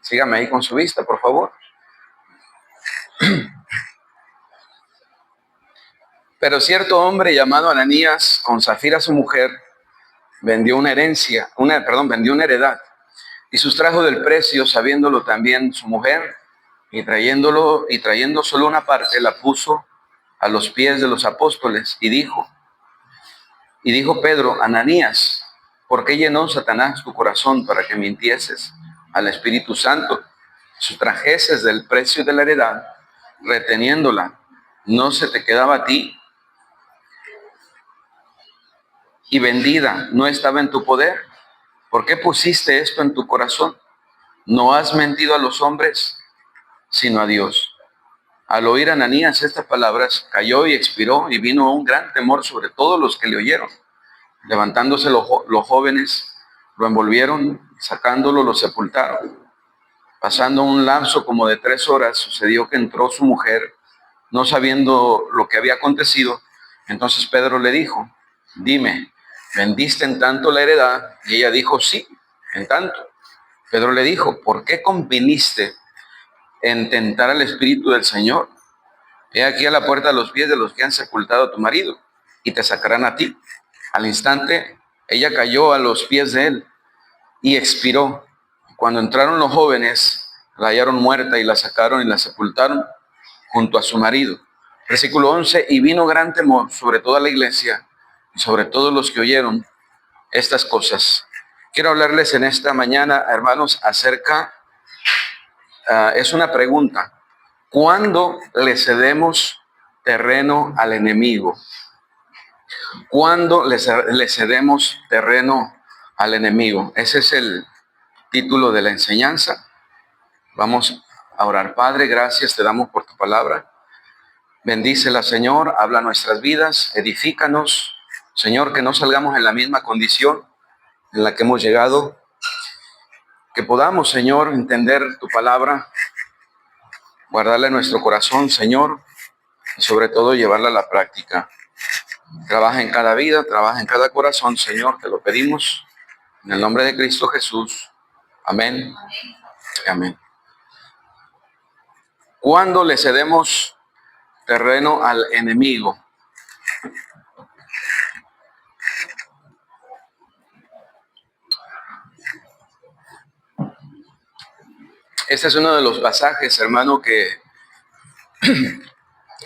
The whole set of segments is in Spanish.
Sígame ahí con su vista, por favor. Pero cierto hombre llamado Ananías, con Zafira su mujer, vendió una heredad, y sustrajo del precio, sabiéndolo también su mujer, y trayendo solo una parte, la puso a los pies de los apóstoles, y dijo Pedro: Ananías, ¿por qué llenó Satanás tu corazón para que mintieses al Espíritu Santo, sustrajeses del precio de la heredad, reteniéndola? ¿No se te quedaba a ti? Y vendida, ¿no estaba en tu poder? ¿Por qué pusiste esto en tu corazón? No has mentido a los hombres, sino a Dios. Al oír Ananías estas palabras, cayó y expiró, y vino un gran temor sobre todos los que le oyeron. Levantándose los jóvenes, lo envolvieron, sacándolo, lo sepultaron. Pasando un lapso como de 3 horas, sucedió que entró su mujer, no sabiendo lo que había acontecido. Entonces Pedro le dijo: dime, ¿vendiste en tanto la heredad? Y ella dijo: sí, en tanto. Pedro le dijo: ¿por qué conviniste en tentar al Espíritu del Señor? He aquí a la puerta de los pies de los que han sepultado a tu marido, y te sacarán a ti. Al instante, ella cayó a los pies de él y expiró. Cuando entraron los jóvenes, la hallaron muerta y la sacaron y la sepultaron junto a su marido. Versículo 11, y vino gran temor sobre toda la iglesia y sobre todos los que oyeron estas cosas. Quiero hablarles en esta mañana, hermanos, acerca, es una pregunta: ¿cuándo le cedemos terreno al enemigo? ¿Cuándo le cedemos terreno al enemigo? Ese es el título de la enseñanza. Vamos a orar. Padre, gracias te damos por tu palabra. Bendícela, Señor, habla nuestras vidas, edifícanos. Señor, que no salgamos en la misma condición en la que hemos llegado. Que podamos, Señor, entender tu palabra, guardarla en nuestro corazón, Señor, y sobre todo llevarla a la práctica. Trabaja en cada vida, trabaja en cada corazón, Señor, te lo pedimos en el nombre de Cristo Jesús. Amén. Amén. ¿Cuándo le cedemos terreno al enemigo? Este es uno de los pasajes, hermano, que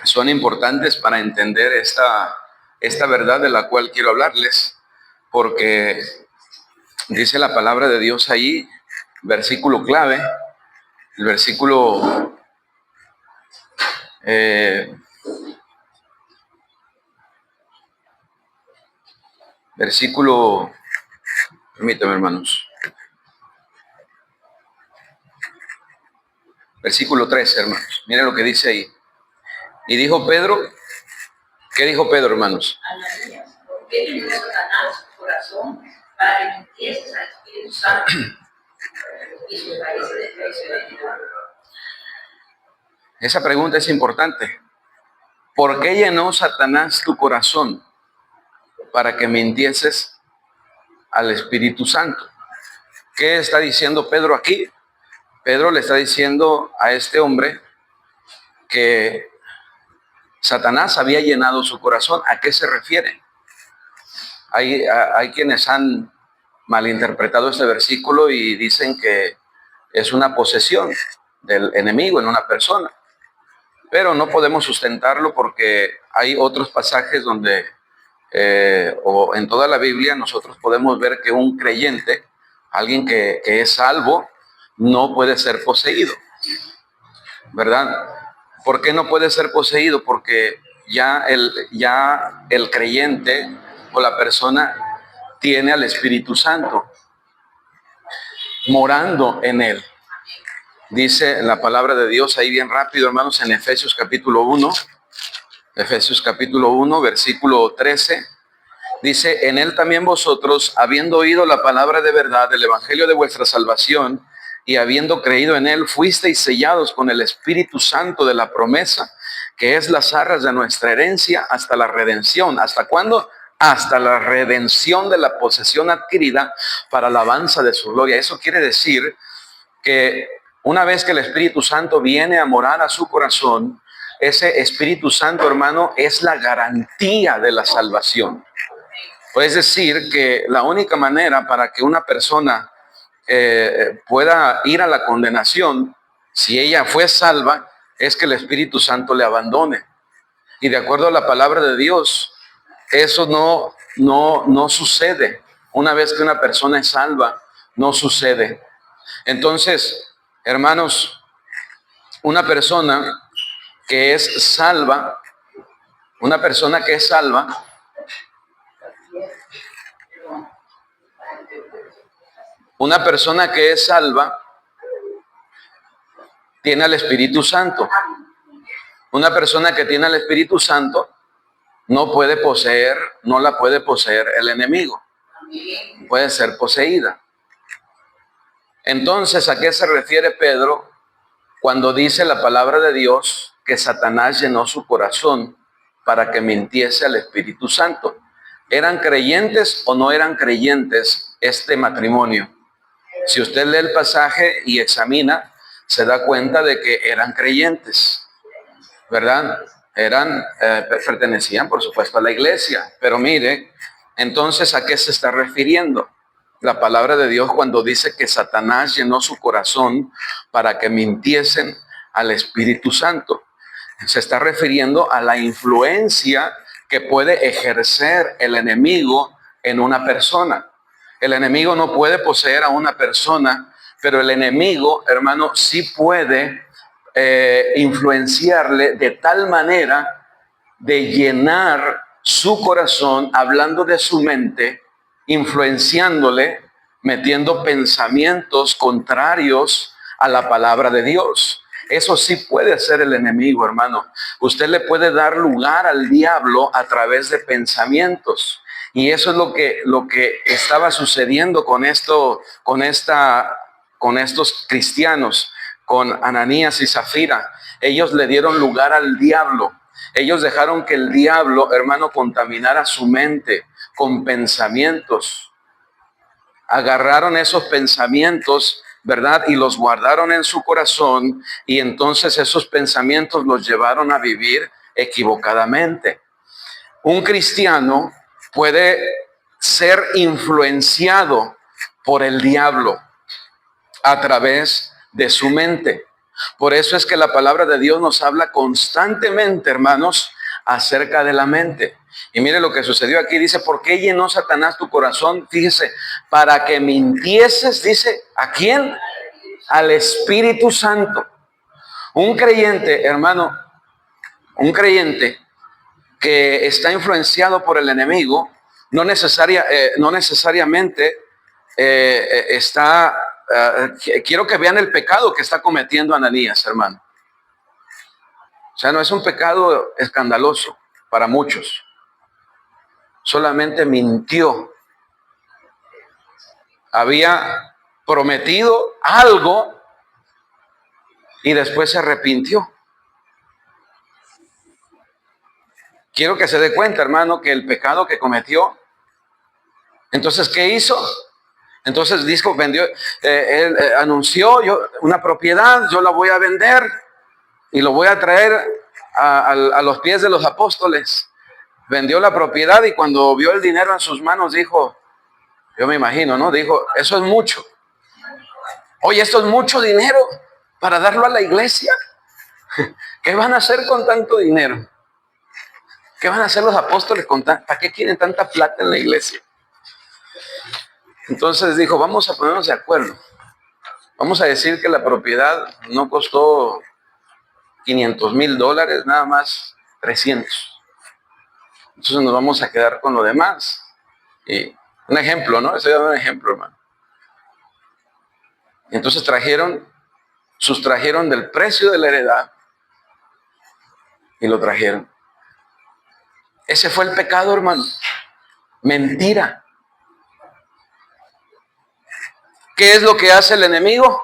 son importantes para entender esta verdad de la cual quiero hablarles, porque dice la palabra de Dios ahí, versículo clave, el versículo permítame, hermanos, versículo 13, hermanos, miren lo que dice ahí. Y dijo Pedro, ¿qué dijo Pedro, hermanos? ¿Por qué llenó Satanás tu corazón para que mintieses al Espíritu Santo y sustrajeses del precio de la heredad? Esa pregunta es importante. ¿Por qué llenó Satanás tu corazón para que mintieses al Espíritu Santo? ¿Qué está diciendo Pedro aquí? Pedro le está diciendo a este hombre que Satanás había llenado su corazón. ¿A qué se refiere? Hay quienes han malinterpretado este versículo y dicen que es una posesión del enemigo en una persona. Pero no podemos sustentarlo porque hay otros pasajes donde, o en toda la Biblia, nosotros podemos ver que un creyente, alguien que es salvo, no puede ser poseído, ¿verdad? ¿Por qué no puede ser poseído? Porque ya el creyente o la persona tiene al Espíritu Santo morando en él. Dice la palabra de Dios ahí bien rápido, hermanos, en Efesios capítulo 1, versículo 13, dice: en él también vosotros, habiendo oído la palabra de verdad, el evangelio de vuestra salvación, y habiendo creído en él, fuisteis sellados con el Espíritu Santo de la promesa, que es las arras de nuestra herencia hasta la redención. ¿Hasta cuándo? Hasta la redención de la posesión adquirida para alabanza de su gloria. Eso quiere decir que Una vez que el Espíritu Santo viene a morar a su corazón, ese Espíritu Santo, hermano, es la garantía de la salvación. Es decir, que la única manera para que una persona pueda ir a la condenación, si ella fue salva, es que el Espíritu Santo le abandone. Y de acuerdo a la palabra de Dios, eso no sucede. Una vez que una persona es salva, no sucede. Entonces, hermanos, una persona que es salva, una persona que es salva, una persona que es salva, tiene al Espíritu Santo. Una persona que tiene al Espíritu Santo no puede poseer, no la puede poseer el enemigo. Puede ser poseída. Entonces, ¿a qué se refiere Pedro cuando dice la palabra de Dios que Satanás llenó su corazón para que mintiese al Espíritu Santo? ¿Eran creyentes o no eran creyentes este matrimonio? Si usted lee el pasaje y examina, se da cuenta de que eran creyentes, ¿verdad? Pertenecían, por supuesto, a la iglesia. Pero mire, entonces, ¿a qué se está refiriendo la palabra de Dios cuando dice que Satanás llenó su corazón para que mintiesen al Espíritu Santo? Se está refiriendo a la influencia que puede ejercer el enemigo en una persona. El enemigo no puede poseer a una persona, pero el enemigo, hermano, sí puede influenciarle de tal manera de llenar su corazón, hablando de su mente, influenciándole, metiendo pensamientos contrarios a la palabra de Dios. Eso sí puede hacer el enemigo, hermano. Usted le puede dar lugar al diablo a través de pensamientos. Y eso es lo que estaba sucediendo con estos cristianos, con Ananías y Zafira. Ellos le dieron lugar al diablo. Ellos dejaron que el diablo, hermano, contaminara su mente con pensamientos. Agarraron esos pensamientos, ¿verdad? Y los guardaron en su corazón, y entonces esos pensamientos los llevaron a vivir equivocadamente. Un cristiano puede ser influenciado por el diablo a través de su mente. Por eso es que la palabra de Dios nos habla constantemente, hermanos, acerca de la mente. Y mire lo que sucedió aquí. Dice, ¿por qué llenó Satanás tu corazón? Fíjese, para que mintieses, dice, ¿a quién? Al Espíritu Santo. Un creyente, hermano, un creyente que está influenciado por el enemigo, no necesariamente está... quiero que vean el pecado que está cometiendo Ananías, hermano. O sea, no es un pecado escandaloso para muchos. Solamente mintió. Había prometido algo y después se arrepintió. Quiero que se dé cuenta, hermano, que el pecado que cometió. Entonces, ¿qué hizo? Entonces dijo, él anunció una propiedad, yo la voy a vender y lo voy a traer a los pies de los apóstoles. Vendió la propiedad y cuando vio el dinero en sus manos dijo, yo me imagino, ¿no? Dijo, eso es mucho. Oye, esto es mucho dinero para darlo a la iglesia. ¿Qué van a hacer con tanto dinero? ¿Qué van a hacer los apóstoles con ¿para qué quieren tanta plata en la iglesia? Entonces dijo, vamos a ponernos de acuerdo. Vamos a decir que la propiedad no costó $500,000, nada más 300. Entonces nos vamos a quedar con lo demás. Y un ejemplo, ¿no? Estoy dando un ejemplo, hermano. Y entonces sustrajeron del precio de la heredad y lo trajeron. Ese fue el pecado, hermano. Mentira. ¿Qué es lo que hace el enemigo?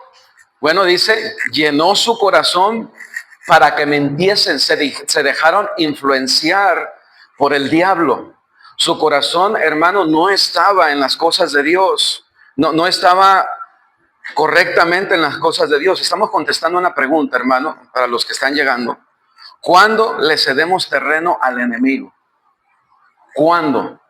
Bueno, dice, llenó su corazón para que mintiesen, se dejaron influenciar por el diablo. Su corazón, hermano, no estaba en las cosas de Dios, no estaba correctamente en las cosas de Dios. Estamos contestando una pregunta, hermano, para los que están llegando. ¿Cuándo le cedemos terreno al enemigo? ¿Cuándo?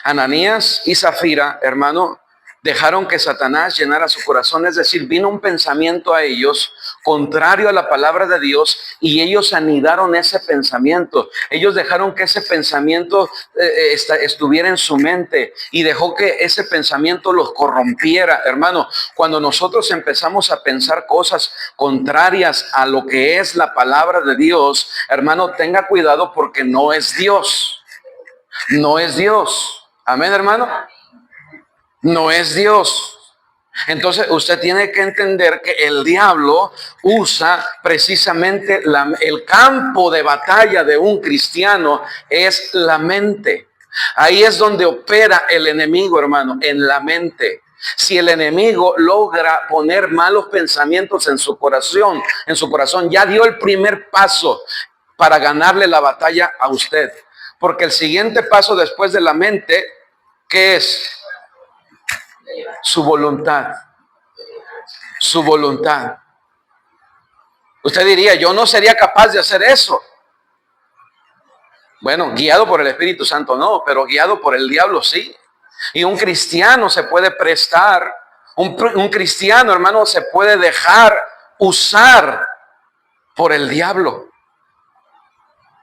Ananías y Zafira, hermano, dejaron que Satanás llenara su corazón, es decir, vino un pensamiento a ellos contrario a la palabra de Dios y ellos anidaron ese pensamiento. Ellos dejaron que ese pensamiento estuviera en su mente y dejó que ese pensamiento los corrompiera. Hermano, cuando nosotros empezamos a pensar cosas contrarias a lo que es la palabra de Dios, hermano, tenga cuidado porque no es Dios. No es Dios. Amén, hermano. No es Dios. Entonces usted tiene que entender que el diablo usa precisamente el campo de batalla de un cristiano es la mente. Ahí es donde opera el enemigo, hermano, en la mente. Si el enemigo logra poner malos pensamientos en su corazón, ya dio el primer paso para ganarle la batalla a usted. Porque el siguiente paso después de la mente, ¿qué es? Su voluntad. Su voluntad. Usted diría, yo no sería capaz de hacer eso. Bueno, guiado por el Espíritu Santo no, pero guiado por el diablo sí. Y un cristiano se puede prestar, un cristiano, hermano, se puede dejar usar por el diablo.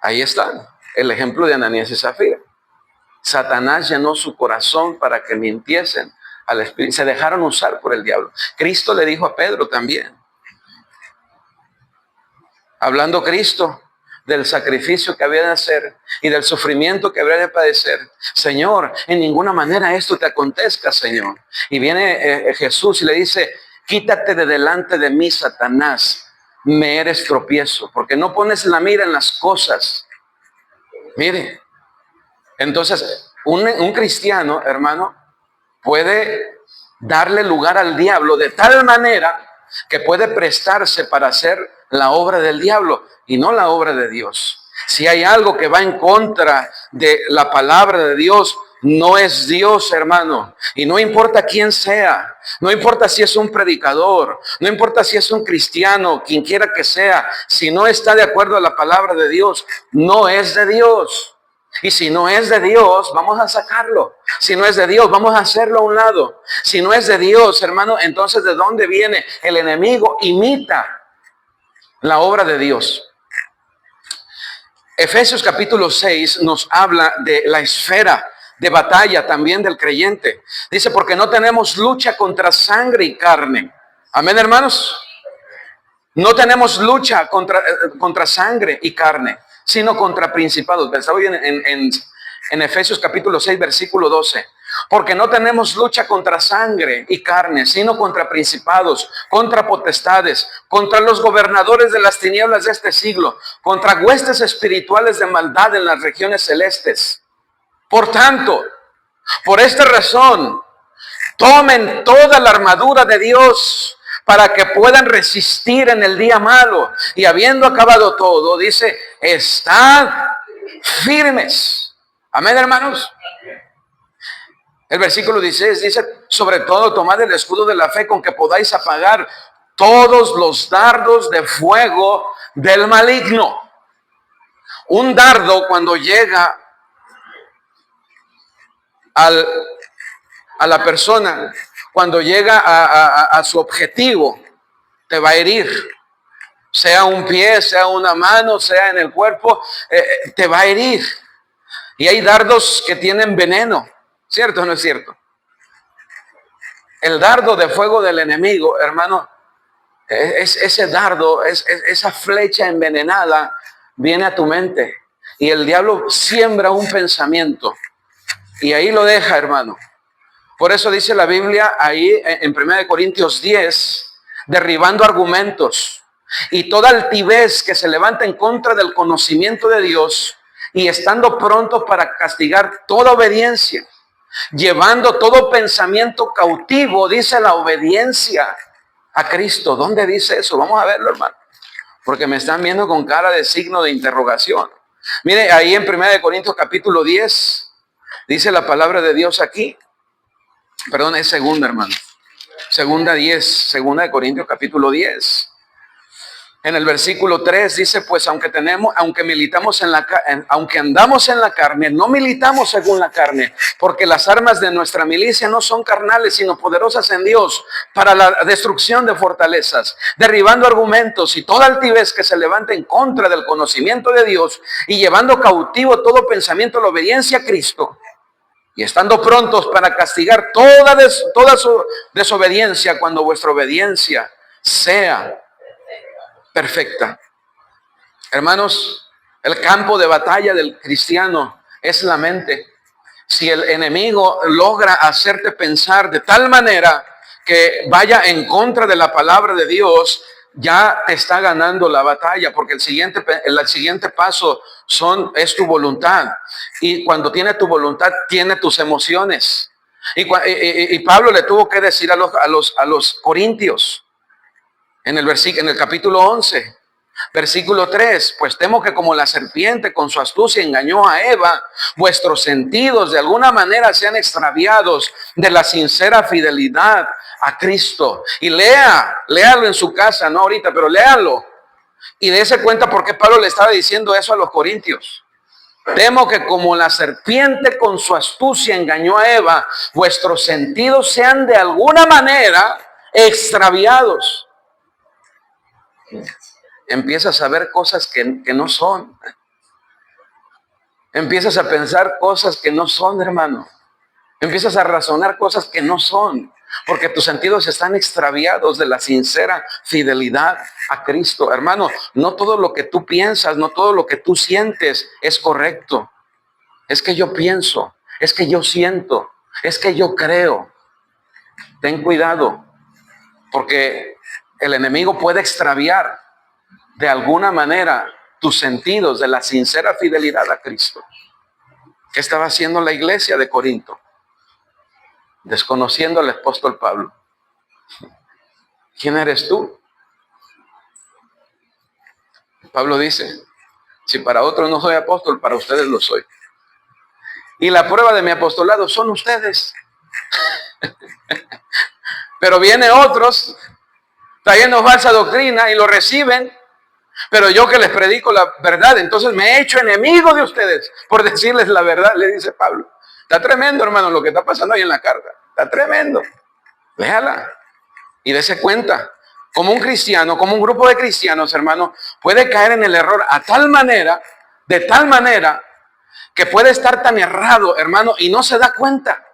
Ahí está el ejemplo de Ananías y Zafira. Satanás llenó su corazón para que mintiesen al Espíritu, se dejaron usar por el diablo. Cristo le dijo a Pedro también, hablando Cristo del sacrificio que había de hacer y del sufrimiento que habría de padecer: Señor, en ninguna manera esto te acontezca, Señor. Y viene Jesús y le dice: quítate de delante de mí, Satanás, me eres tropiezo, porque no pones la mira en las cosas. Mire, entonces un cristiano, hermano, puede darle lugar al diablo de tal manera que puede prestarse para hacer la obra del diablo y no la obra de Dios. Si hay algo que va en contra de la palabra de Dios, no es Dios, hermano. Y no importa quién sea, no importa si es un predicador, no importa si es un cristiano, quien quiera que sea, si no está de acuerdo a la palabra de Dios, no es de Dios. Y si no es de Dios, vamos a sacarlo. Si no es de Dios, vamos a hacerlo a un lado. Si no es de Dios, hermano, entonces ¿de dónde viene? El enemigo imita la obra de Dios. Efesios capítulo 6 nos habla de la esfera de batalla también del creyente. Dice, porque no tenemos lucha contra sangre y carne. Amén, hermanos. No tenemos lucha contra sangre y carne, sino contra principados. Pensaba bien en Efesios capítulo 6, versículo 12. Porque no tenemos lucha contra sangre y carne, sino contra principados, contra potestades, contra los gobernadores de las tinieblas de este siglo, contra huestes espirituales de maldad en las regiones celestes. Por tanto, por esta razón, tomen toda la armadura de Dios para que puedan resistir en el día malo. Y habiendo acabado todo, dice, estad firmes. Amén, hermanos. El versículo 16 dice, sobre todo tomad el escudo de la fe con que podáis apagar todos los dardos de fuego del maligno. Un dardo cuando llega a la persona, cuando llega a su objetivo, te va a herir. Sea un pie, sea una mano, sea en el cuerpo, te va a herir. Y hay dardos que tienen veneno. ¿Cierto o no es cierto? El dardo de fuego del enemigo, hermano, ese dardo, esa flecha envenenada viene a tu mente. Y el diablo siembra un pensamiento. Y ahí lo deja, hermano. Por eso dice la Biblia ahí en 1 Corintios 10, derribando argumentos y toda altivez que se levanta en contra del conocimiento de Dios y estando pronto para castigar toda obediencia, llevando todo pensamiento cautivo, dice la obediencia a Cristo. ¿Dónde dice eso? Vamos a verlo, hermano, porque me están viendo con cara de signo de interrogación. Mire, ahí en 1 Corintios capítulo 10, dice la palabra de Dios aquí. Perdón, es segunda, hermano. Segunda de Corintios capítulo 10. En el versículo 3 dice, pues aunque militamos aunque andamos en la carne, no militamos según la carne, porque las armas de nuestra milicia no son carnales, sino poderosas en Dios para la destrucción de fortalezas, derribando argumentos y toda altivez que se levanta en contra del conocimiento de Dios y llevando cautivo todo pensamiento a la obediencia a Cristo. Y estando prontos para castigar toda su desobediencia cuando vuestra obediencia sea perfecta. Hermanos, el campo de batalla del cristiano es la mente. Si el enemigo logra hacerte pensar de tal manera que vaya en contra de la palabra de Dios, ya te está ganando la batalla, porque el siguiente paso es tu voluntad. Y cuando tiene tu voluntad, tiene tus emociones. Y Pablo le tuvo que decir a los corintios, en el capítulo 11, versículo 3, pues temo que como la serpiente con su astucia engañó a Eva, vuestros sentidos de alguna manera sean extraviados de la sincera fidelidad a Cristo. Y léalo en su casa, no ahorita, pero léalo. Y dése cuenta por qué Pablo le estaba diciendo eso a los corintios. Temo que como la serpiente con su astucia engañó a Eva, vuestros sentidos sean de alguna manera extraviados. Empiezas a ver cosas que no son. Empiezas a pensar cosas que no son, hermano. Empiezas a razonar cosas que no son, porque tus sentidos están extraviados de la sincera fidelidad a Cristo. Hermano, no todo lo que tú piensas, no todo lo que tú sientes es correcto. Es que yo pienso, es que yo siento, es que yo creo. Ten cuidado, porque el enemigo puede extraviar de alguna manera tus sentidos de la sincera fidelidad a Cristo. ¿Qué estaba haciendo la iglesia de Corinto? Desconociendo al apóstol Pablo. ¿Quién eres tú? Pablo dice, si para otros no soy apóstol, para ustedes lo soy. Y la prueba de mi apostolado son ustedes. Pero vienen otros trayendo falsa doctrina y lo reciben. Pero yo que les predico la verdad, entonces me he hecho enemigo de ustedes por decirles la verdad, le dice Pablo. Está tremendo, hermano, lo que está pasando ahí en la carta. Está tremendo. Léala y dése cuenta. Como un cristiano, como un grupo de cristianos, hermano, puede caer en el error de tal manera, que puede estar tan errado, hermano, y no se da cuenta.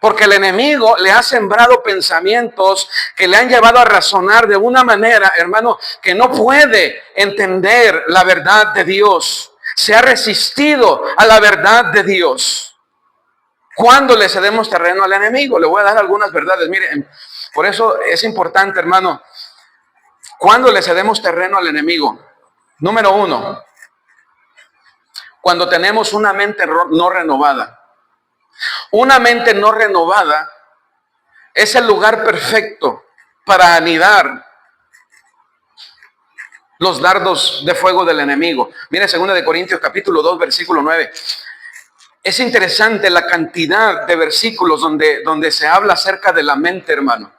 Porque el enemigo le ha sembrado pensamientos que le han llevado a razonar de una manera, hermano, que no puede entender la verdad de Dios. Se ha resistido a la verdad de Dios. ¿Cuándo le cedemos terreno al enemigo? Le voy a dar algunas verdades. Miren, por eso es importante, hermano. ¿Cuándo le cedemos terreno al enemigo? Número 1, cuando tenemos una mente no renovada. Una mente no renovada es el lugar perfecto para anidar los dardos de fuego del enemigo. Mire 2 de Corintios capítulo 2, versículo 9. Es interesante la cantidad de versículos donde se habla acerca de la mente, hermano.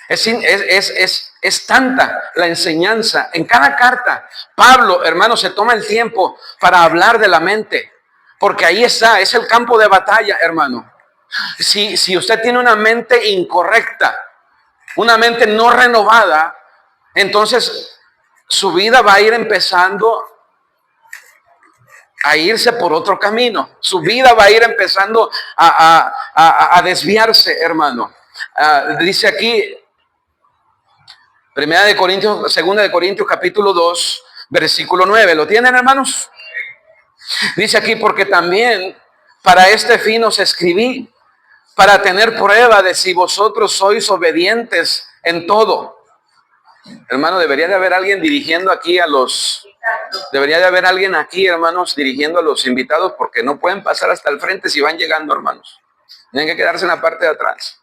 Es tanta la enseñanza. En cada carta, Pablo, hermano, se toma el tiempo para hablar de la mente. Porque ahí está, es el campo de batalla, hermano. Si usted tiene una mente incorrecta, una mente no renovada, entonces su vida va a ir empezando a irse por otro camino. Su vida va a ir empezando a desviarse, hermano. Dice aquí, 2 de Corintios capítulo 2, versículo 9. ¿Lo tienen, hermanos? Dice aquí, porque también para este fin os escribí, para tener prueba de si vosotros sois obedientes en todo. Hermano, debería de haber alguien dirigiendo aquí debería de haber alguien aquí, hermanos, dirigiendo a los invitados, porque no pueden pasar hasta el frente si van llegando, hermanos. Tienen que quedarse en la parte de atrás.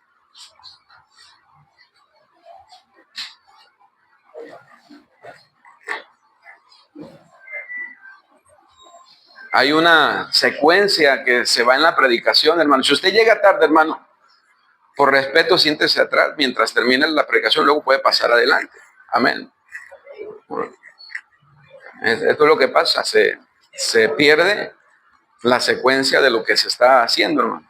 Hay una secuencia que se va en la predicación, hermano. Si usted llega tarde, hermano, Por respeto, siéntese atrás mientras termine la predicación, luego puede pasar adelante. Amén. Esto es lo que pasa, se pierde la secuencia de lo que se está haciendo, hermano.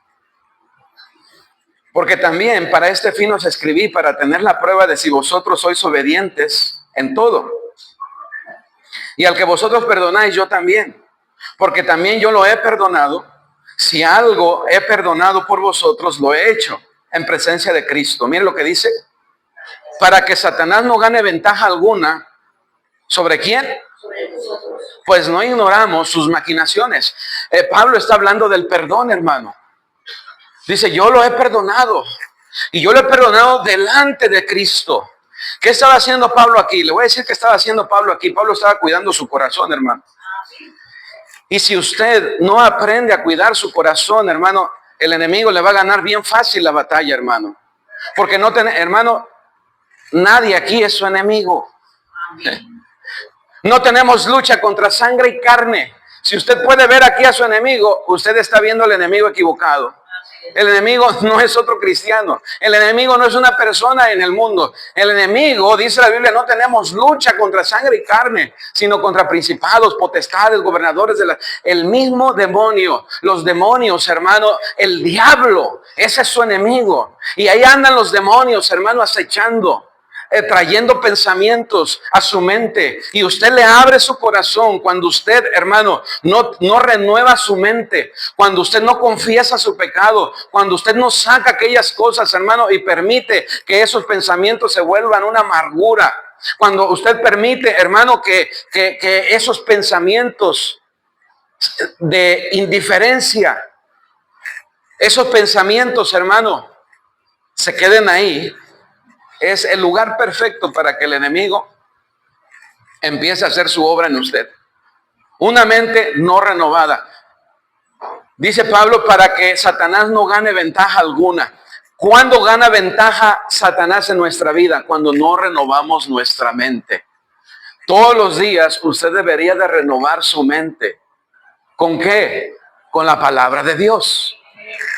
Porque también para este fin os escribí, para tener la prueba de si vosotros sois obedientes en todo. Y al que vosotros perdonáis, yo también. Porque también yo lo he perdonado. Si algo he perdonado por vosotros, lo he hecho en presencia de Cristo. Miren lo que dice. Para que Satanás no gane ventaja alguna. ¿Sobre quién? Sobre nosotros. Pues no ignoramos sus maquinaciones. Pablo está hablando del perdón, hermano. Dice, yo lo he perdonado. Y yo lo he perdonado delante de Cristo. ¿Qué estaba haciendo Pablo aquí? Le voy a decir qué estaba haciendo Pablo aquí. Pablo estaba cuidando su corazón, hermano. Y si usted no aprende a cuidar su corazón, hermano, el enemigo le va a ganar bien fácil la batalla, hermano. Porque no hermano, nadie aquí es su enemigo. No tenemos lucha contra sangre y carne. Si usted puede ver aquí a su enemigo, usted está viendo al enemigo equivocado. El enemigo no es otro cristiano. El enemigo no es una persona en el mundo. El enemigo, dice la Biblia, no tenemos lucha contra sangre y carne, sino contra principados, potestades, gobernadores el mismo demonio. Los demonios, hermano, el diablo, ese es su enemigo. Y ahí andan los demonios, hermano, acechando. Trayendo pensamientos a su mente, y usted le abre su corazón cuando usted, hermano, no renueva su mente, cuando usted no confiesa su pecado, cuando usted no saca aquellas cosas, hermano, y permite que esos pensamientos se vuelvan una amargura, cuando usted permite, hermano, que esos pensamientos de indiferencia, esos pensamientos, hermano, se queden ahí. Es el lugar perfecto para que el enemigo empiece a hacer su obra en usted. Una mente no renovada. Dice Pablo, para que Satanás no gane ventaja alguna. ¿Cuándo gana ventaja Satanás en nuestra vida? Cuando no renovamos nuestra mente. Todos los días usted debería de renovar su mente. ¿Con qué? Con la palabra de Dios.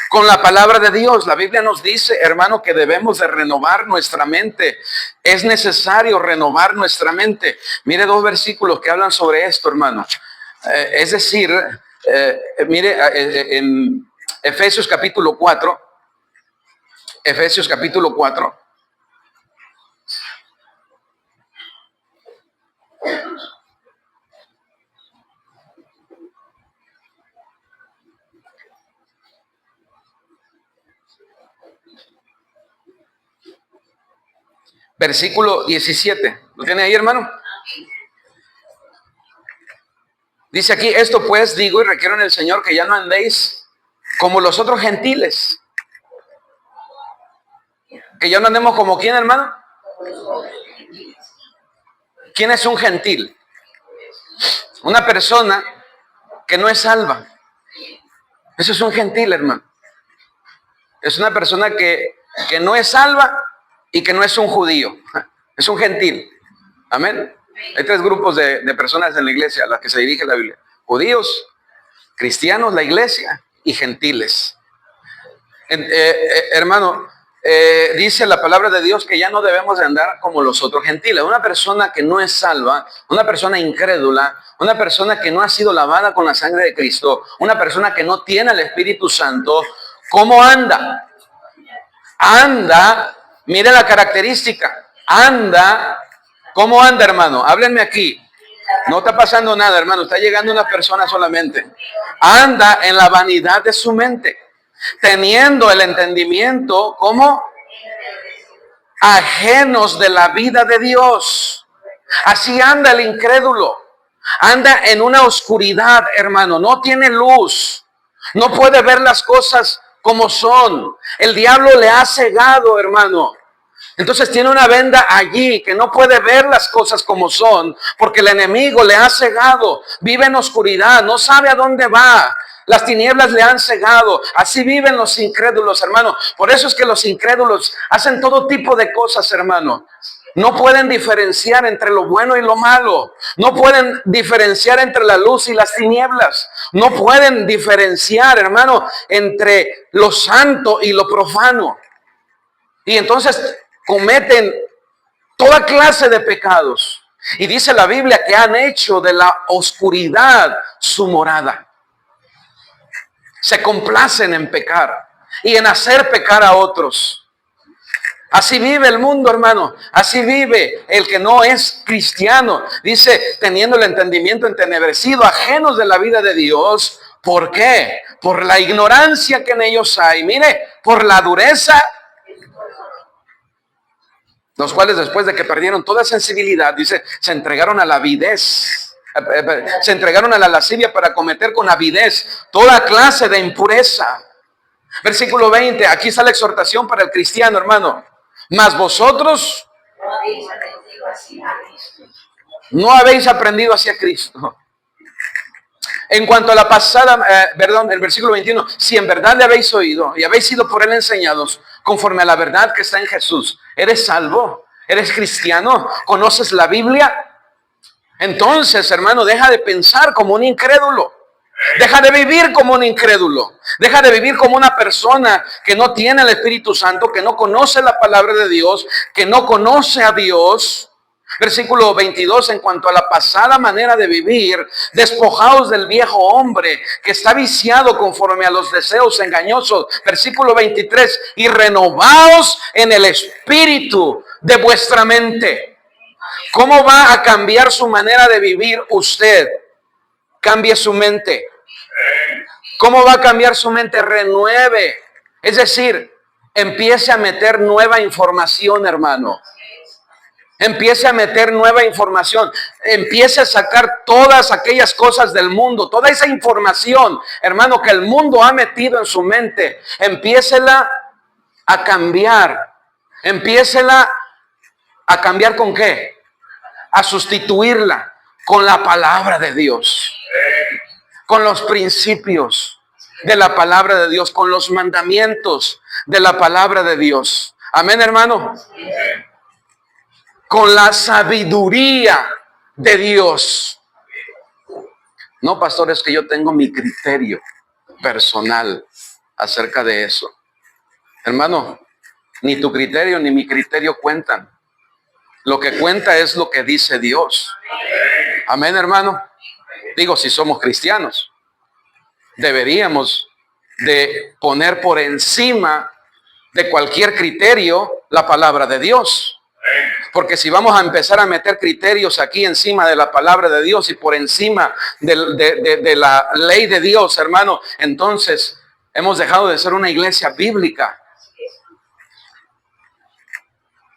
Con la palabra de Dios. La Biblia nos dice, hermano, que debemos de renovar nuestra mente. Es necesario renovar nuestra mente. Mire 2 versículos que hablan sobre esto, hermano. Es decir, mire en Efesios capítulo 4. Efesios capítulo 4. Versículo 17. ¿Lo tiene ahí, hermano? Dice aquí, esto pues digo y requiero en el Señor que ya no andéis como los otros gentiles. Que ya no andemos como ¿quién, hermano? ¿Quién es un gentil? Una persona que no es salva. Eso es un gentil, hermano. Es una persona que no es salva y que no es un judío. Es un gentil. Amén. Hay 3 grupos de personas en la iglesia a las que se dirige la Biblia. Judíos, cristianos, la iglesia y gentiles. Hermano, dice la palabra de Dios que ya no debemos de andar como los otros gentiles. Una persona que no es salva, una persona incrédula, una persona que no ha sido lavada con la sangre de Cristo, una persona que no tiene el Espíritu Santo, ¿cómo anda? Anda, mire la característica, anda, ¿cómo anda, hermano? Háblenme aquí. No está pasando nada, hermano, está llegando una persona solamente. Anda en la vanidad de su mente, teniendo el entendimiento como ajenos de la vida de Dios. Así anda el incrédulo. Anda en una oscuridad, hermano, no tiene luz, no puede ver las cosas como son. El diablo le ha cegado, hermano. Entonces tiene una venda allí que no puede ver las cosas como son, porque el enemigo le ha cegado. Vive en oscuridad, no sabe a dónde va. Las tinieblas le han cegado. Así viven los incrédulos, hermano. Por eso es que los incrédulos hacen todo tipo de cosas, hermano. No pueden diferenciar entre lo bueno y lo malo. No pueden diferenciar entre la luz y las tinieblas. No pueden diferenciar, hermano, entre lo santo y lo profano. Y entonces cometen toda clase de pecados. Y dice la Biblia que han hecho de la oscuridad su morada. Se complacen en pecar y en hacer pecar a otros. Así vive el mundo, hermano. Así vive el que no es cristiano. Dice, teniendo el entendimiento entenebrecido, ajenos de la vida de Dios. ¿Por qué? Por la ignorancia que en ellos hay. Mire, por la dureza. Los cuales después de que perdieron toda sensibilidad, dice, se entregaron a la avidez. Se entregaron a la lascivia para cometer con avidez toda clase de impureza. Versículo 20, aquí está la exhortación para el cristiano, hermano. Mas vosotros no habéis aprendido hacia Cristo. En cuanto a la pasada, el versículo 21, si en verdad le habéis oído y habéis sido por él enseñados conforme a la verdad que está en Jesús, ¿eres salvo? ¿Eres cristiano? ¿Conoces la Biblia? Entonces, hermano, deja de pensar como un incrédulo. Deja de vivir como un incrédulo. Deja de vivir como una persona que no tiene el Espíritu Santo, que no conoce la palabra de Dios, que no conoce a Dios. Versículo 22, en cuanto a la pasada manera de vivir, despojaos del viejo hombre que está viciado conforme a los deseos engañosos. Versículo 23, y renovaos en el espíritu de vuestra mente. ¿Cómo va a cambiar su manera de vivir usted? Cambie su mente. ¿Cómo va a cambiar su mente? Renueve. Es decir, empiece a meter nueva información, hermano. Empiece a meter nueva información. Empiece a sacar todas aquellas cosas del mundo. Toda esa información, hermano, que el mundo ha metido en su mente. Empiécela a cambiar. Empiécela a cambiar ¿con qué? A sustituirla con la palabra de Dios. Con los principios de la palabra de Dios, con los mandamientos de la palabra de Dios. Amén, hermano. Con la sabiduría de Dios. No, pastor, es que yo tengo mi criterio personal acerca de eso. Hermano, ni tu criterio ni mi criterio cuentan. Lo que cuenta es lo que dice Dios. Amén, hermano. Digo, si somos cristianos, deberíamos de poner por encima de cualquier criterio la palabra de Dios. Porque si vamos a empezar a meter criterios aquí encima de la palabra de Dios y por encima de la ley de Dios, hermano, entonces hemos dejado de ser una iglesia bíblica.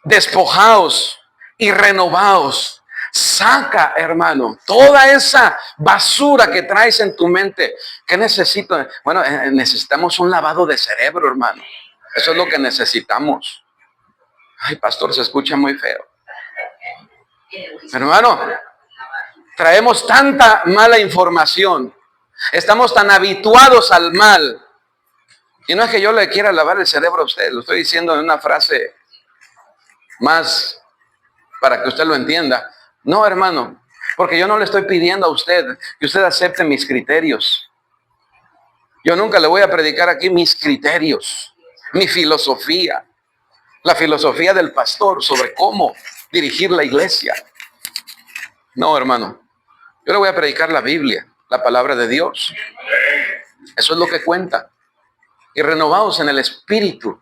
Despojaos y renovaos. Saca, hermano, toda esa basura que traes en tu mente. ¿Qué necesito? Bueno, necesitamos un lavado de cerebro, hermano. Eso es lo que necesitamos. Ay, pastor, se escucha muy feo. Hermano, traemos tanta mala información. Estamos tan habituados al mal. Y no es que yo le quiera lavar el cerebro a usted. Lo estoy diciendo en una frase más para que usted lo entienda. No, hermano, porque yo no le estoy pidiendo a usted que usted acepte mis criterios. Yo nunca le voy a predicar aquí mis criterios, mi filosofía, la filosofía del pastor sobre cómo dirigir la iglesia. No, hermano, yo le voy a predicar la Biblia, la palabra de Dios. Eso es lo que cuenta. Y renovaos en el espíritu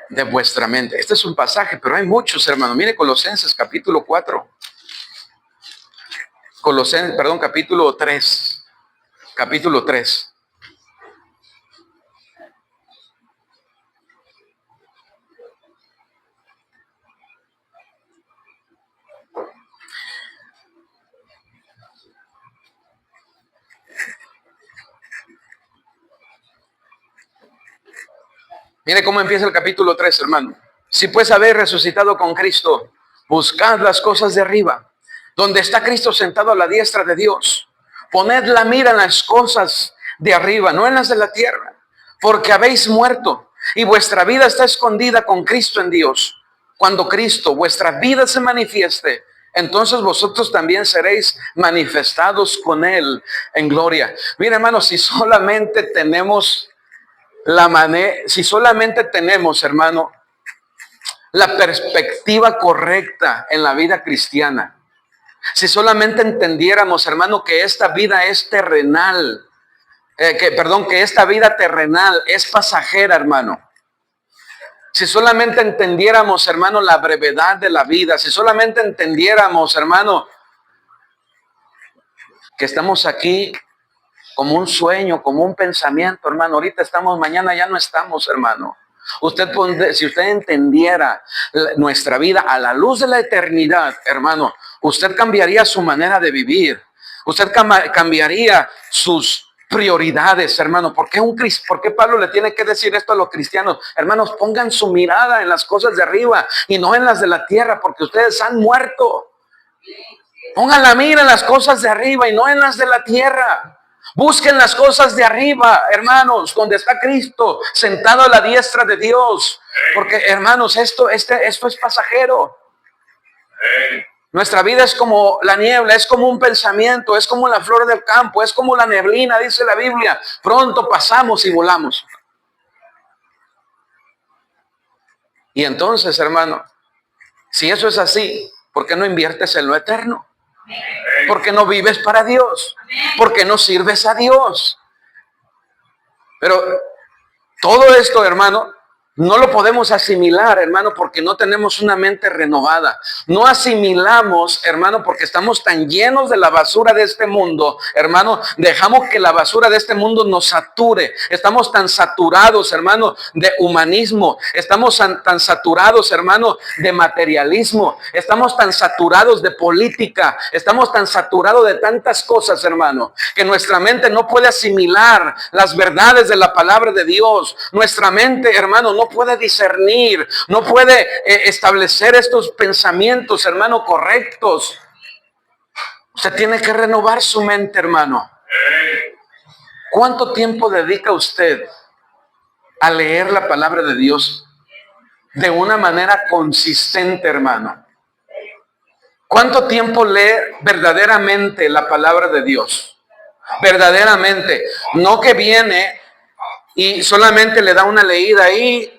de vuestra mente. Este es un pasaje, pero hay muchos, hermano. Mire Colosenses capítulo 4. Capítulo 3. Capítulo 3. Mire cómo empieza el capítulo 3, hermano. Si pues habéis resucitado con Cristo, buscad las cosas de arriba, donde está Cristo sentado a la diestra de Dios. Poned la mira en las cosas de arriba, no en las de la tierra, porque habéis muerto y vuestra vida está escondida con Cristo en Dios. Cuando Cristo, vuestra vida, se manifieste, entonces vosotros también seréis manifestados con Él en gloria. Mira, hermano, si solamente tenemos, hermano, la perspectiva correcta en la vida cristiana, si solamente entendiéramos, hermano, que esta vida es terrenal, que esta vida terrenal es pasajera, hermano. Si solamente entendiéramos, hermano, la brevedad de la vida, si solamente entendiéramos, hermano, que estamos aquí como un sueño, como un pensamiento, hermano. Ahorita estamos, mañana ya no estamos, hermano. Si usted entendiera nuestra vida a la luz de la eternidad, hermano, usted cambiaría su manera de vivir. Usted cambiaría sus prioridades, hermano. ¿Por qué Pablo le tiene que decir esto a los cristianos? Hermanos, pongan su mirada en las cosas de arriba y no en las de la tierra, porque ustedes han muerto. Pongan la mira en las cosas de arriba y no en las de la tierra. Busquen las cosas de arriba, hermanos, donde está Cristo sentado a la diestra de Dios. Porque, hermanos, esto es pasajero. Nuestra vida es como la niebla, es como un pensamiento, es como la flor del campo, es como la neblina, dice la Biblia. Pronto pasamos y volamos. Y entonces, hermano, si eso es así, ¿por qué no inviertes en lo eterno? ¿Por qué no vives para Dios? ¿Por qué no sirves a Dios? Pero todo esto, hermano, no lo podemos asimilar, hermano, porque no tenemos una mente renovada. No asimilamos, hermano, porque estamos tan llenos de la basura de este mundo, hermano. Dejamos que la basura de este mundo nos sature. Estamos tan saturados, hermano, de humanismo. Estamos tan saturados, hermano, de materialismo. Estamos tan saturados de política. Estamos tan saturados de tantas cosas, hermano, que nuestra mente no puede asimilar las verdades de la palabra de Dios. Nuestra mente, hermano, no puede discernir, no puede establecer estos pensamientos, hermano, correctos. Usted tiene que renovar su mente, hermano. ¿Cuánto tiempo dedica usted a leer la palabra de Dios de una manera consistente, hermano? ¿Cuánto tiempo lee verdaderamente la palabra de Dios? Verdaderamente, no que viene y solamente le da una leída ahí,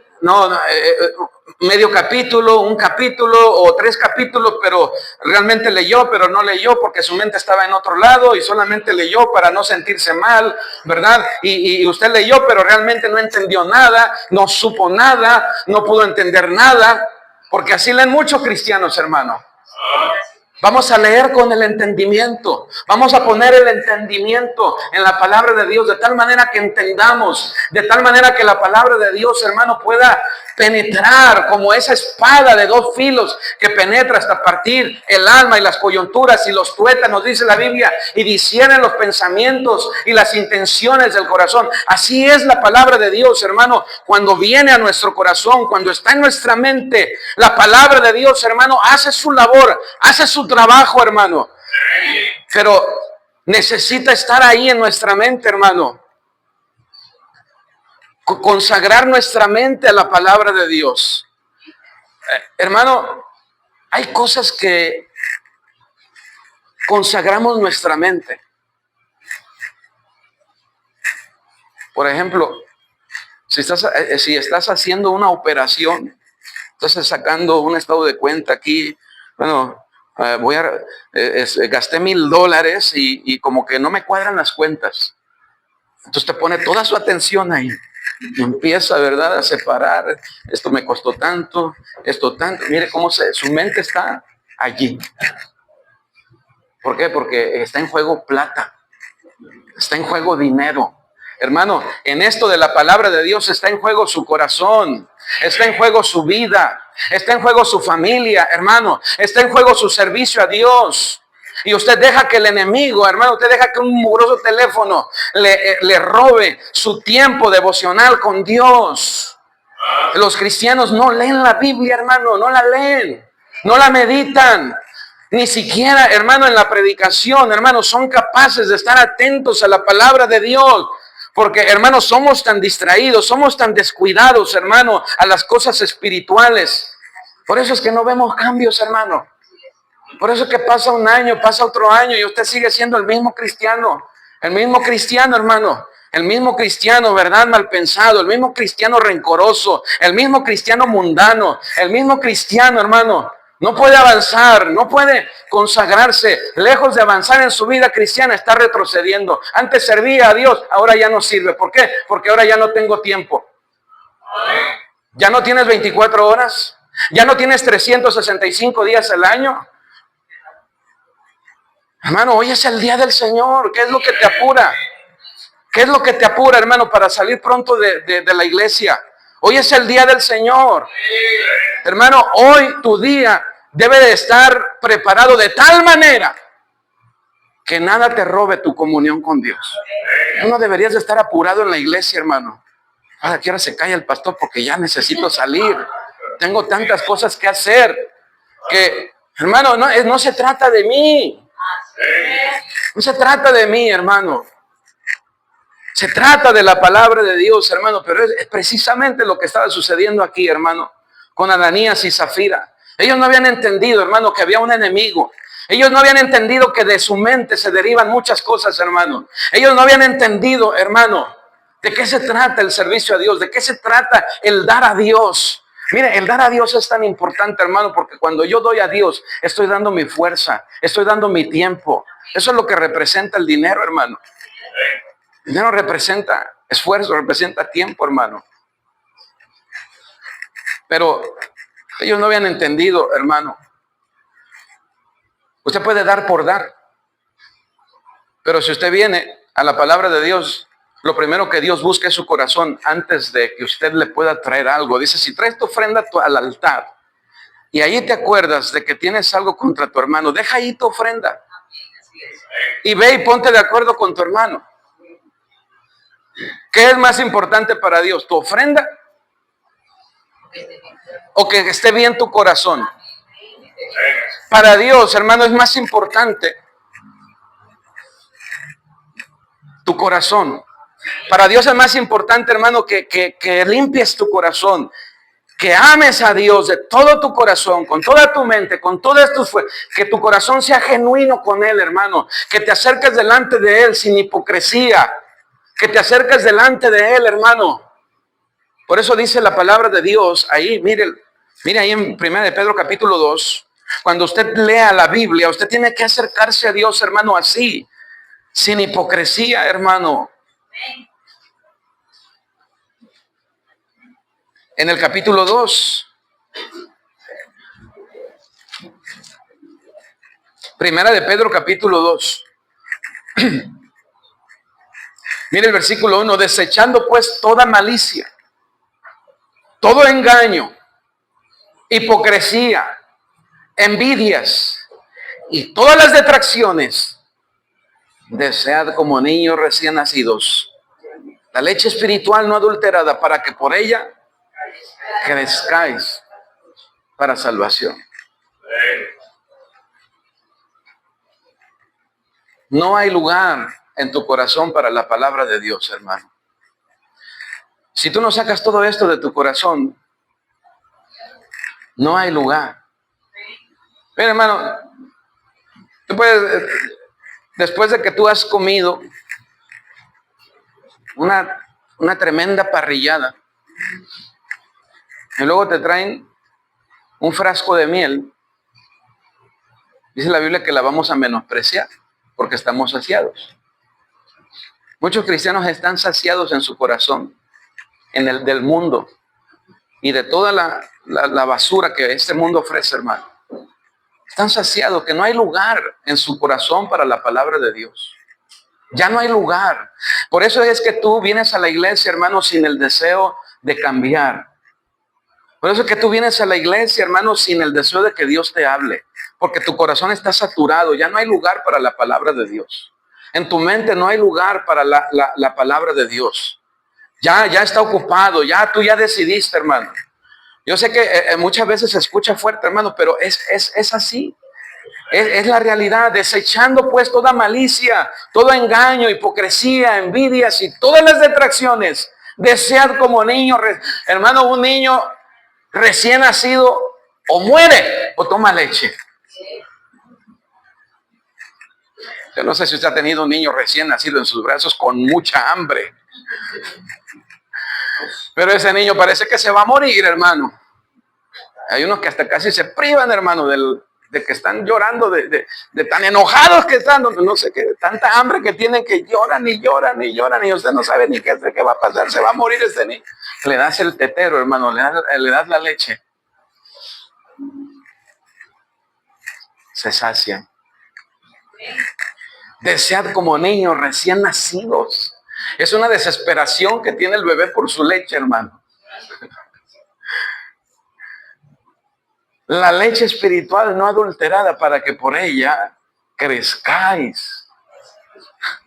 medio capítulo, un capítulo o 3 capítulos, pero realmente leyó, pero no leyó porque su mente estaba en otro lado y solamente leyó para no sentirse mal, ¿verdad? Y usted leyó, pero realmente no entendió nada, no supo nada, no pudo entender nada, porque así leen muchos cristianos, hermano. Vamos a leer con el entendimiento. Vamos a poner el entendimiento en la palabra de Dios de tal manera que entendamos, de tal manera que la palabra de Dios, hermano, pueda penetrar como esa espada de 2 filos que penetra hasta partir el alma y las coyunturas y los tuétanos, dice la Biblia, y discierne los pensamientos y las intenciones del corazón. Así es la palabra de Dios, hermano, cuando viene a nuestro corazón, cuando está en nuestra mente, la palabra de Dios, hermano, hace su labor, hace su trabajo, hermano. Pero necesita estar ahí en nuestra mente, hermano. Consagrar nuestra mente a la palabra de Dios. Hermano, hay cosas que consagramos nuestra mente. Por ejemplo, si estás haciendo una operación, estás sacando un estado de cuenta aquí, bueno, gasté $1,000 y como que no me cuadran las cuentas. Entonces te pone toda su atención ahí. Y empieza, ¿verdad?, a separar. Esto me costó tanto, esto tanto. Mire cómo su mente está allí. ¿Por qué? Porque está en juego plata. Está en juego dinero. Hermano, en esto de la palabra de Dios está en juego su corazón. Está en juego su vida. Está en juego su familia, hermano. Está en juego su servicio a Dios. Y usted deja que el enemigo, hermano, usted deja que un mugroso teléfono le robe su tiempo devocional con Dios. Los cristianos no leen la Biblia, hermano, no la leen, no la meditan. Ni siquiera, hermano, en la predicación, hermano, son capaces de estar atentos a la palabra de Dios. Porque, hermano, somos tan distraídos, somos tan descuidados, hermano, a las cosas espirituales. Por eso es que no vemos cambios, hermano. Por eso es que pasa un año, pasa otro año y usted sigue siendo el mismo cristiano, hermano. El mismo cristiano, ¿verdad? Mal pensado, el mismo cristiano rencoroso, el mismo cristiano mundano, el mismo cristiano, hermano, no puede avanzar, no puede consagrarse. Lejos de avanzar en su vida cristiana, está retrocediendo. Antes servía a Dios, ahora ya no sirve. ¿Por qué? Porque ahora ya no tengo tiempo. Ya no tienes 24 horas, ya no tienes 365 días al año. Hermano, hoy es el día del Señor. ¿Qué es lo que te apura? ¿Qué es lo que te apura, hermano, para salir pronto de la iglesia? Hoy es el día del Señor. Hermano, hoy tu día debe de estar preparado de tal manera que nada te robe tu comunión con Dios. Tú no deberías de estar apurado en la iglesia, hermano. ¿A qué hora se calla el pastor? Porque ya necesito salir. Tengo tantas cosas que hacer que, hermano, no se trata de mí. No se trata de mí, hermano. Se trata de la palabra de Dios, hermano, pero es precisamente lo que estaba sucediendo aquí, hermano, con Ananías y Zafira. Ellos no habían entendido, hermano, que había un enemigo. Ellos no habían entendido que de su mente se derivan muchas cosas, hermano. Ellos no habían entendido, hermano, de qué se trata el servicio a Dios, de qué se trata el dar a Dios. Mire, el dar a Dios es tan importante, hermano, porque cuando yo doy a Dios, estoy dando mi fuerza, estoy dando mi tiempo. Eso es lo que representa el dinero, hermano. El dinero representa esfuerzo, representa tiempo, hermano. Pero ellos no habían entendido, hermano. Usted puede dar por dar. Pero si usted viene a la palabra de Dios, lo primero que Dios busca es su corazón antes de que usted le pueda traer algo. Dice, si traes tu ofrenda al altar y ahí te acuerdas de que tienes algo contra tu hermano, deja ahí tu ofrenda. Y ve y ponte de acuerdo con tu hermano. ¿Qué es más importante para Dios? ¿Tu ofrenda? ¿O que esté bien tu corazón? Para Dios, hermano, es más importante tu corazón. Para Dios es más importante, hermano, que limpies tu corazón, que ames a Dios de todo tu corazón, con toda tu mente, con todas tus fuerzas, que tu corazón sea genuino con Él, hermano, que te acerques delante de Él sin hipocresía, que te acerques delante de Él, hermano. Por eso dice la palabra de Dios ahí, mire ahí en 1 de Pedro capítulo 2, cuando usted lea la Biblia, usted tiene que acercarse a Dios, hermano, así, sin hipocresía, hermano. En el capítulo 2, Primera de Pedro capítulo 2. Mire el versículo 1, desechando pues toda malicia, todo engaño, hipocresía, envidias y todas las detracciones, desead como niños recién nacidos la leche espiritual no adulterada, para que por ella crezcáis para salvación. No hay lugar en tu corazón para la palabra de Dios, hermano. Si tú no sacas todo esto de tu corazón, no hay lugar. Mira, hermano, tú puedes, después de que tú has comido una tremenda parrillada, y luego te traen un frasco de miel, dice la Biblia que la vamos a menospreciar, porque estamos saciados. Muchos cristianos están saciados en su corazón, en el del mundo, y de toda la basura que este mundo ofrece, hermano. Están saciados, que no hay lugar en su corazón para la palabra de Dios. Ya no hay lugar. Por eso es que tú vienes a la iglesia, hermano, sin el deseo de cambiar. Por eso es que tú vienes a la iglesia, hermano, sin el deseo de que Dios te hable. Porque tu corazón está saturado. Ya no hay lugar para la palabra de Dios. En tu mente no hay lugar para la palabra de Dios. Ya está ocupado. Tú ya decidiste, hermano. Yo sé que muchas veces se escucha fuerte, hermano, pero es así. Es la realidad. Desechando pues toda malicia, todo engaño, hipocresía, envidias y todas las detracciones. Desead como niño, hermano, un niño recién nacido o muere o toma leche. Yo no sé si usted ha tenido un niño recién nacido en sus brazos con mucha hambre. Pero ese niño parece que se va a morir, hermano. Hay unos que hasta casi se privan, hermano, de que están llorando, de tan enojados que están, no sé qué, tanta hambre que tienen que lloran y lloran y lloran y usted no sabe ni qué va a pasar, se va a morir este niño. Le das el tetero, hermano, le das la leche. Se sacian. Desead como niños recién nacidos. Es una desesperación que tiene el bebé por su leche, hermano. La leche espiritual no adulterada para que por ella crezcáis.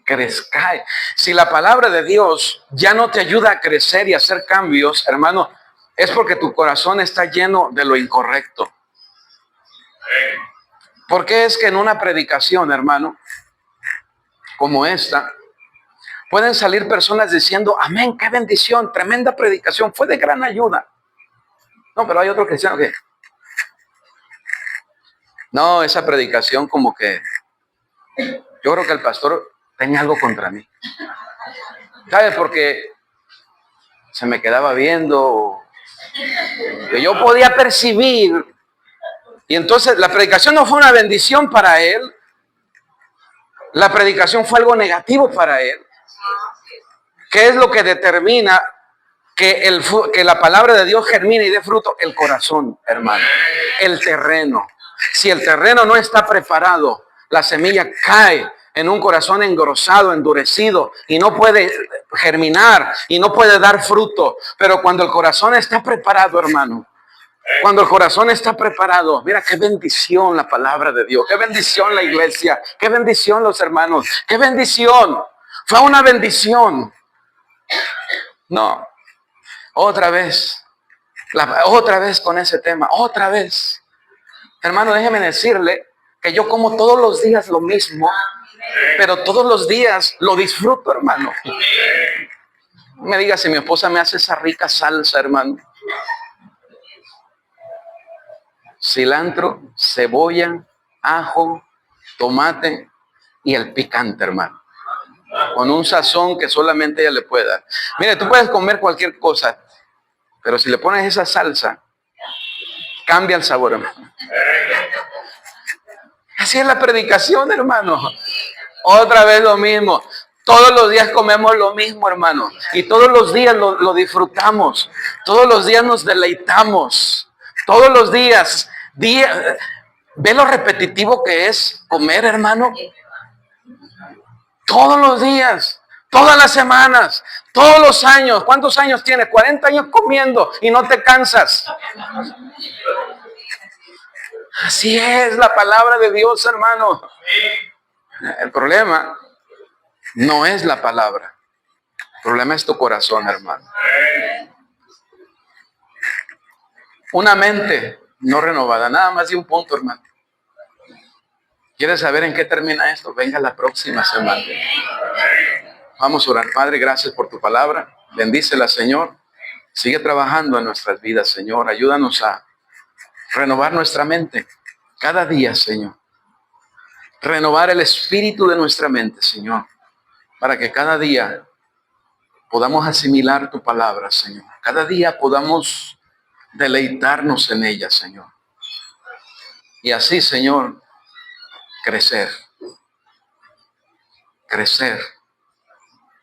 Crezcáis. Si la palabra de Dios ya no te ayuda a crecer y a hacer cambios, hermano, es porque tu corazón está lleno de lo incorrecto. ¿Por qué es que en una predicación, hermano, como esta, pueden salir personas diciendo, amén, qué bendición, tremenda predicación, fue de gran ayuda? No, pero hay otros cristianos que, no, esa predicación como que, yo creo que el pastor tenía algo contra mí. ¿Sabes? Porque se me quedaba viendo, que yo podía percibir, y entonces la predicación no fue una bendición para él, la predicación fue algo negativo para él. ¿Qué es lo que determina que la palabra de Dios germine y dé fruto? El corazón, hermano, el terreno. Si el terreno no está preparado, la semilla cae en un corazón engrosado, endurecido, y no puede germinar y no puede dar fruto. Pero cuando el corazón está preparado, hermano, cuando el corazón está preparado, mira qué bendición la palabra de Dios, qué bendición la iglesia, qué bendición los hermanos, qué bendición. Fue una bendición. No, otra vez con ese tema, otra vez. Hermano, déjeme decirle que yo como todos los días lo mismo, pero todos los días lo disfruto, hermano. Me diga si mi esposa me hace esa rica salsa, hermano. Cilantro, cebolla, ajo, tomate y el picante, hermano. Con un sazón que solamente ella le puede dar. Mire, tú puedes comer cualquier cosa, pero si le pones esa salsa, cambia el sabor, hermano. Así es la predicación, hermano. Otra vez lo mismo. Todos los días comemos lo mismo, hermano. Y todos los días lo disfrutamos. Todos los días nos deleitamos. Todos los días. ¿Ve lo repetitivo que es comer, hermano? Todos los días. Todas las semanas. Todos los años. ¿Cuántos años tienes? 40 años comiendo y no te cansas. Así es la palabra de Dios, hermano. El problema no es la palabra. El problema es tu corazón, hermano. Una mente no renovada. Nada más de un punto, hermano. ¿Quieres saber en qué termina esto? Venga la próxima semana. Vamos a orar. Padre, gracias por tu palabra. Bendícela, Señor. Sigue trabajando en nuestras vidas, Señor. Ayúdanos a renovar nuestra mente cada día, Señor. Renovar el espíritu de nuestra mente, Señor, para que cada día podamos asimilar tu palabra, Señor. Cada día podamos deleitarnos en ella, Señor. Y así, Señor, crecer.